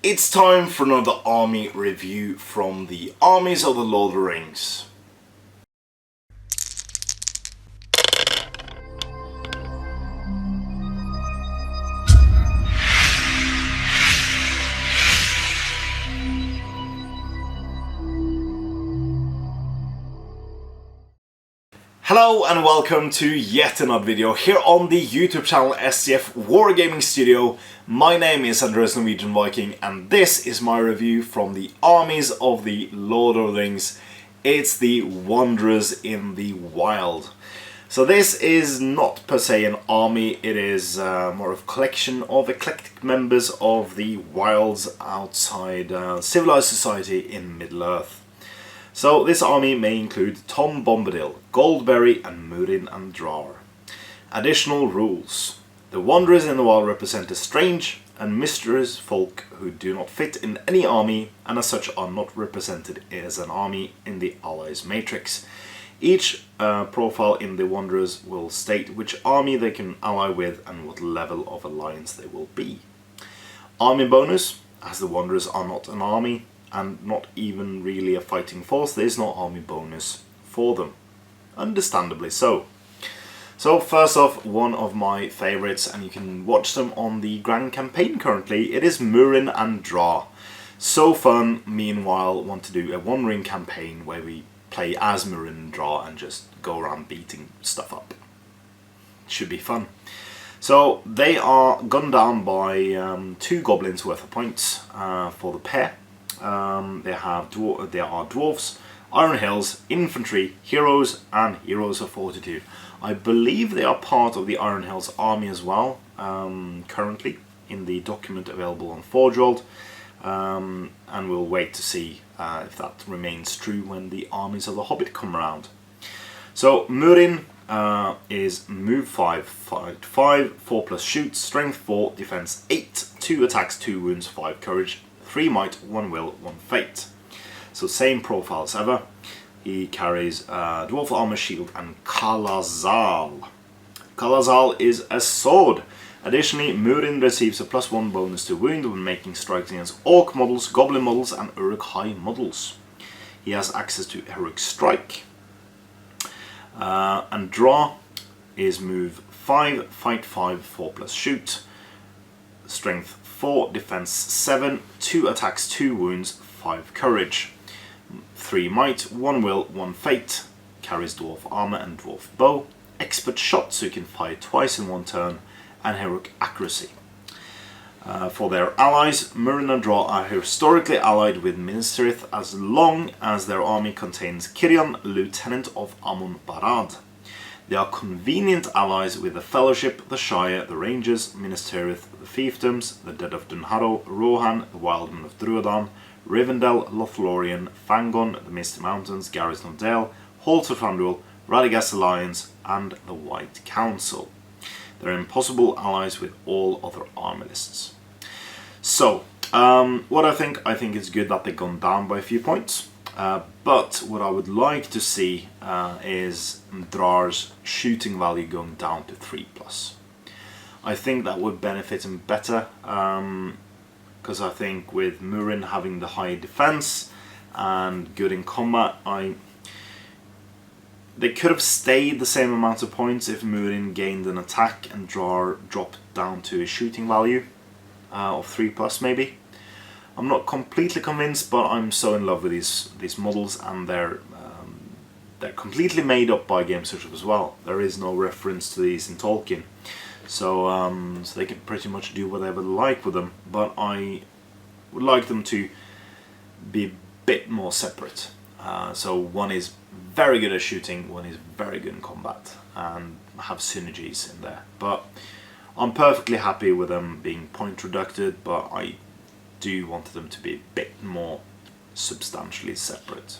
It's time for another army review from the Armies of the Lord of the Rings. Hello and welcome to yet another video here on the YouTube channel SCF Wargaming Studio. My name is Andreas Norwegian Viking and this is my review from the Armies of the Lord of the Rings. It's the Wanderers in the Wild. So this is not per se an army, it is more of a collection of eclectic members of the wilds outside civilized society in Middle-earth. So this army may include Tom Bombadil, Goldberry and Murin and Drar. Additional rules. The Wanderers in the Wild represent a strange and mysterious folk who do not fit in any army and as such are not represented as an army in the Allies matrix. Each profile in the Wanderers will state which army they can ally with and what level of alliance they will be. Army bonus, as the Wanderers are not an army and not even really a fighting force, there is no army bonus for them. Understandably so. So first off, one of my favorites, and you can watch them on the Grand Campaign currently, it is Murin and Drar. So fun. Meanwhile, want to do a one-ring campaign where we play as Murin and Drar and just go around beating stuff up. Should be fun. So they are gunned down by 2 goblins worth of points for the pair. There are Dwarves, Iron Hills, Infantry, Heroes and Heroes of Fortitude. I believe they are part of the Iron Hills army as well, currently in the document available on Forge World, and we'll wait to see if that remains true when the armies of the Hobbit come around. So Murin is move 5, fight 5, 4+ shoot, strength 4, defense 8, 2 attacks, 2 wounds, 5 courage, 3 might, 1 will, 1 fate. So same profile as ever. He carries Dwarf Armor Shield and Kalazal. Kalazal is a sword. Additionally, Murin receives a +1 bonus to wound when making strikes against Orc models, Goblin models and Uruk-hai models. He has access to Heroic Strike. And Drar is move 5, fight 5, 4+ shoot, strength 4, defense 7, 2 attacks, 2 wounds, 5 courage, 3 might, 1 will, 1 fate, carries dwarf armor and dwarf bow, expert shot so you can fire twice in one turn, and heroic accuracy. For their allies, Murin and Drar are historically allied with Minas Tirith as long as their army contains Kirion, Lieutenant of Amun Barad. They are convenient allies with the Fellowship, the Shire, the Rangers, Minas Tirith, the Fiefdoms, the Dead of Dunharrow, Rohan, the Wildmen of Druadan, Rivendell, Lothlorien, Fangon, the Misty Mountains, Garrison of Dale, Halls of Thranduil, Radagast Alliance, and the White Council. They're impossible allies with all other army lists. So, what I think it's good that they've gone down by a few points. But what I would like to see is Drar's shooting value going down to 3+. I think that would benefit him better, because I think with Murin having the high defense and good in combat, they could have stayed the same amount of points if Murin gained an attack and Drar dropped down to a shooting value of 3+ maybe. I'm not completely convinced, but I'm so in love with these models, and they're completely made up by Games Workshop as well. There is no reference to these in Tolkien, so they can pretty much do whatever they like with them. But I would like them to be a bit more separate. So one is very good at shooting, one is very good in combat, and have synergies in there. But I'm perfectly happy with them being point reducted, but I do want them to be a bit more substantially separate.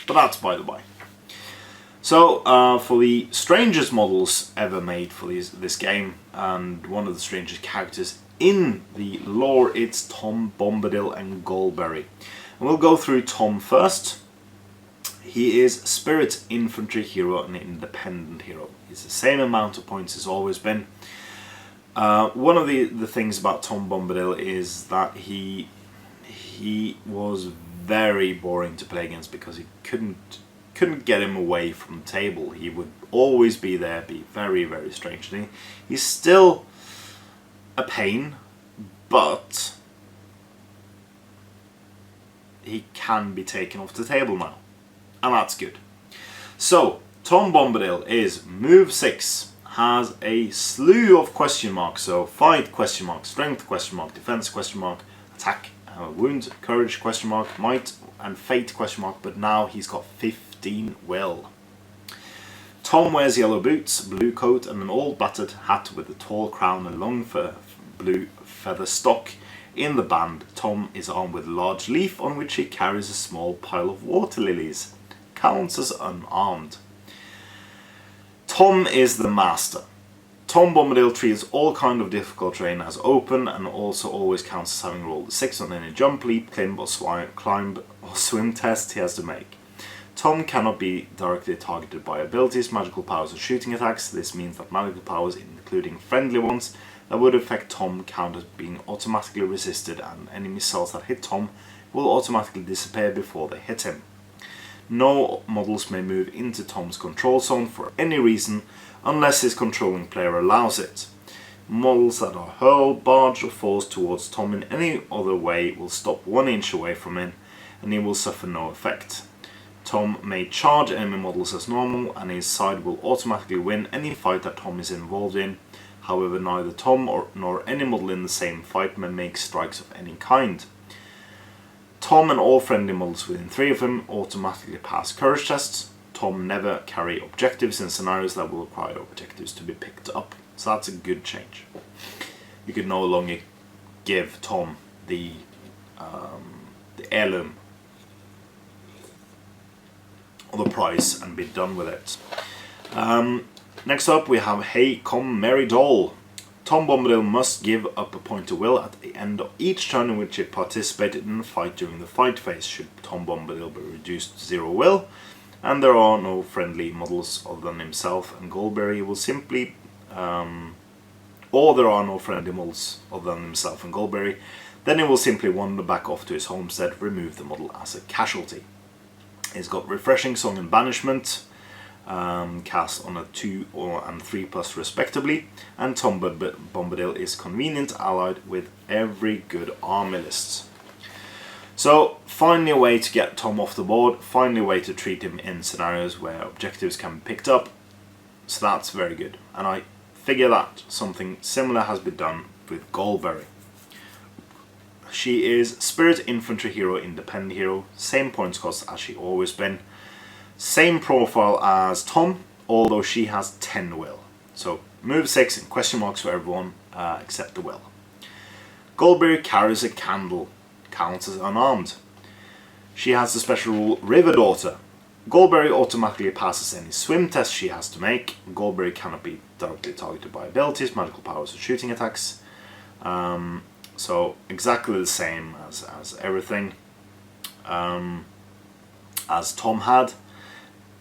But that's by the by. So for the strangest models ever made for this game, and one of the strangest characters in the lore, it's Tom Bombadil and Goldberry. And we'll go through Tom first. He is Spirit Infantry Hero and Independent Hero. He's the same amount of points as always been. One of the things about Tom Bombadil is that he was very boring to play against because he couldn't get him away from the table. He would always be there, be very, very strange. And he's still a pain, but he can be taken off the table now, and that's good. So Tom Bombadil is move 6, has a slew of question marks. So fight question mark, strength question mark, defense question mark, attack, wound, courage question mark, might and fate question mark. But now he's got 15 will. Tom wears yellow boots, blue coat, and an old battered hat with a tall crown and long blue feather stock. In the band, Tom is armed with a large leaf on which he carries a small pile of water lilies. Counts as unarmed. Tom is the master. Tom Bombadil treats all kind of difficult terrain as open and also always counts as having rolled a 6 on any jump, leap, climb or swim test he has to make. Tom cannot be directly targeted by abilities, magical powers or shooting attacks. This means that magical powers, including friendly ones, that would affect Tom count as being automatically resisted, and any missiles that hit Tom will automatically disappear before they hit him. No models may move into Tom's control zone for any reason unless his controlling player allows it. Models that are hurled, barged or forced towards Tom in any other way will stop 1 inch away from him and he will suffer no effect. Tom may charge enemy models as normal and his side will automatically win any fight that Tom is involved in. However, neither Tom nor any model in the same fight may make strikes of any kind. Tom and all friendly models within 3 of him automatically pass courage tests. Tom never carry objectives in scenarios that will require objectives to be picked up. So that's a good change. You could no longer give Tom the heirloom or the prize and be done with it. Next up we have Hey Come Merry Doll. Tom Bombadil must give up a point of will at the end of each turn in which he participated in a fight during the fight phase. Should Tom Bombadil be reduced to 0 will, and there are no friendly models other than himself and Goldberry, he will simply, or there are no friendly models other than himself and Goldberry, then he will simply wander back off to his homestead, remove the model as a casualty. He's got Refreshing Song and Banishment, cast on a 2 and 3+ respectively, and Tom Bombadil is convenient allied with every good army list. So finally a way to get Tom off the board, finally a way to treat him in scenarios where objectives can be picked up, so that's very good. And I figure that something similar has been done with Goldberry. She is Spirit Infantry Hero, Independent Hero, same points cost as she always been. Same profile as Tom, although she has 10 will. So move 6 and question marks for everyone except the will. Goldberry carries a candle, counts as unarmed. She has the special rule River Daughter. Goldberry automatically passes any swim test she has to make. Goldberry cannot be directly targeted by abilities, magical powers or shooting attacks. So exactly the same as everything as Tom had,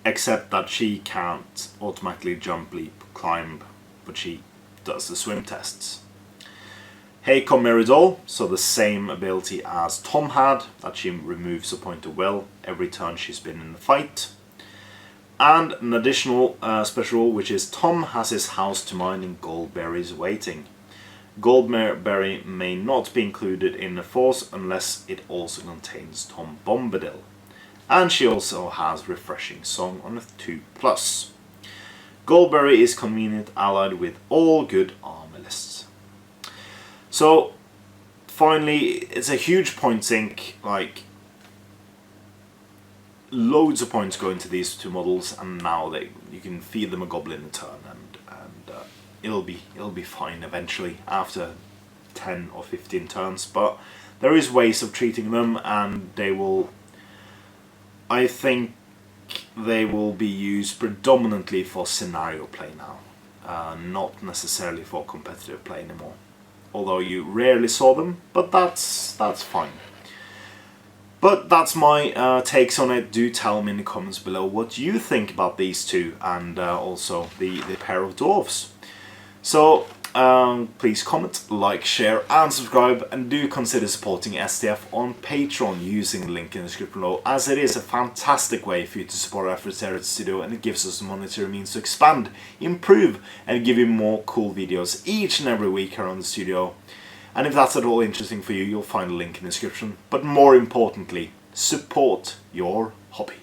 except that she can't automatically jump, leap, climb, but she does the swim tests. Hey Come Merry Doll, so the same ability as Tom had, that she removes a point of will every turn she's been in the fight. And an additional special rule, which is Tom has his house to mine and Goldberry's waiting. Goldberry may not be included in the force unless it also contains Tom Bombadil. And she also has Refreshing Song on a 2+. Goldberry is convenient allied with all good army lists. So finally, it's a huge point sink, like loads of points go into these 2 models, and now you can feed them a goblin a turn, and it'll be fine eventually after 10 or 15 turns. But there is ways of treating them, and I think they will be used predominantly for scenario play now, not necessarily for competitive play anymore. Although you rarely saw them, but that's fine. But that's my takes on it. Do tell me in the comments below what you think about these 2, and also the pair of dwarves. So Please comment, like, share and subscribe, and do consider supporting STF on Patreon using the link in the description below, as it is a fantastic way for you to support our efforts here at the studio, and it gives us the monetary means to expand, improve and give you more cool videos each and every week here on the studio. And if that's at all interesting for you, you'll find a link in the description. But more importantly, support your hobby.